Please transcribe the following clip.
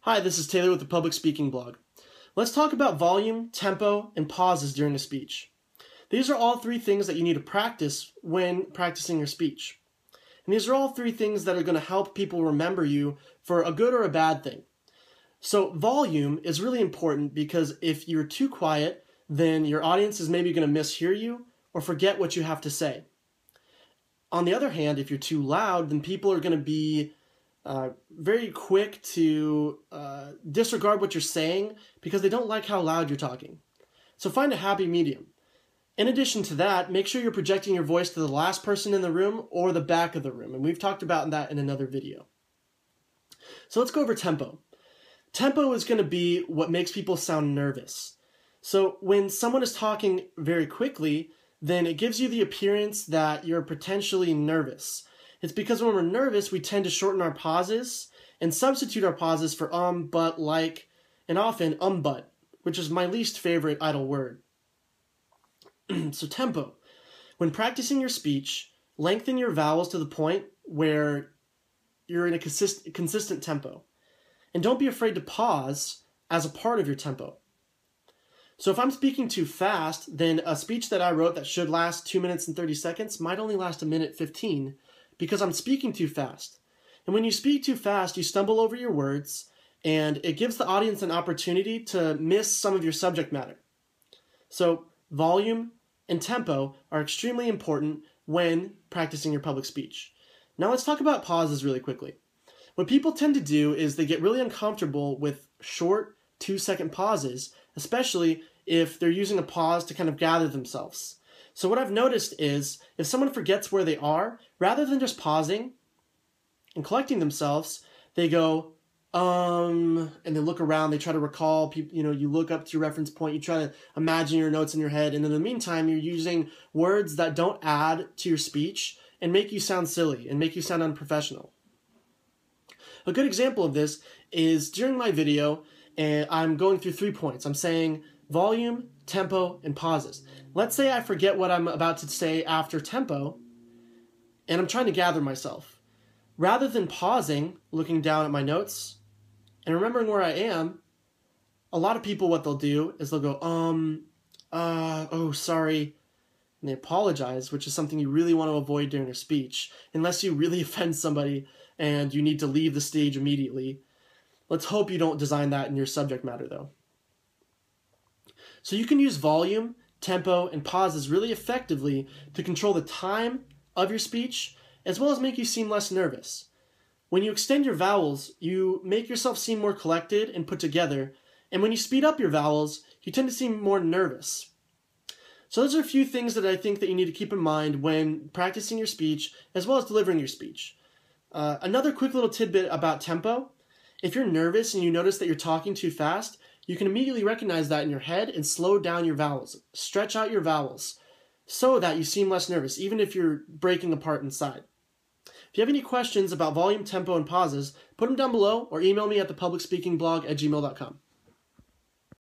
Hi, this is Taylor with the Public Speaking Blog. Let's talk about volume, tempo, and pauses during a speech. These are all three things that you need to practice when practicing your speech. And these are all three things that are going to help people remember you for a good or a bad thing. So volume is really important because if you're too quiet, then your audience is maybe going to mishear you or forget what you have to say. On the other hand, if you're too loud, then people are going to be very quick to disregard what you're saying because they don't like how loud you're talking. So find a happy medium. In addition to that, make sure you're projecting your voice to the last person in the room or the back of the room. And we've talked about that in another video. So let's go over tempo. Tempo is going to be what makes people sound nervous. So when someone is talking very quickly, then it gives you the appearance that you're potentially nervous. It's because when we're nervous, we tend to shorten our pauses and substitute our pauses for but, like, and often but, which is my least favorite idle word. So tempo. When practicing your speech, lengthen your vowels to the point where you're in a consistent tempo. And don't be afraid to pause as a part of your tempo. So if I'm speaking too fast, then a speech that I wrote that should last 2 minutes and 30 seconds might only last 1 minute 15 because I'm speaking too fast. And when you speak too fast, you stumble over your words, and it gives the audience an opportunity to miss some of your subject matter. So volume and tempo are extremely important when practicing your public speech. Now let's talk about pauses really quickly. What people tend to do is they get really uncomfortable with short 2-second pauses, especially if they're using a pause to kind of gather themselves. So what I've noticed is if someone forgets where they are, rather than just pausing and collecting themselves, they go, and they look around, they try to recall, you look up to your reference point, you try to imagine your notes in your head, and in the meantime, you're using words that don't add to your speech and make you sound silly and make you sound unprofessional. A good example of this is during my video, and I'm going through 3 points. I'm saying volume, tempo, and pauses. Let's say I forget what I'm about to say after tempo, and I'm trying to gather myself. Rather than pausing, looking down at my notes, and remembering where I am, a lot of people, what they'll do is they'll go, oh, sorry, and they apologize, which is something you really want to avoid during a speech, unless you really offend somebody and you need to leave the stage immediately. Let's hope you don't design that in your subject matter, though. So you can use volume, tempo, and pauses really effectively to control the time of your speech, as well as make you seem less nervous. When you extend your vowels, you make yourself seem more collected and put together, and when you speed up your vowels, you tend to seem more nervous. So those are a few things that I think that you need to keep in mind when practicing your speech, as well as delivering your speech. Another quick little tidbit about tempo. If you're nervous and you notice that you're talking too fast, you can immediately recognize that in your head and slow down your vowels. Stretch out your vowels so that you seem less nervous, even if you're breaking apart inside. If you have any questions about volume, tempo, and pauses, put them down below or email me at thepublicspeakingblog@gmail.com.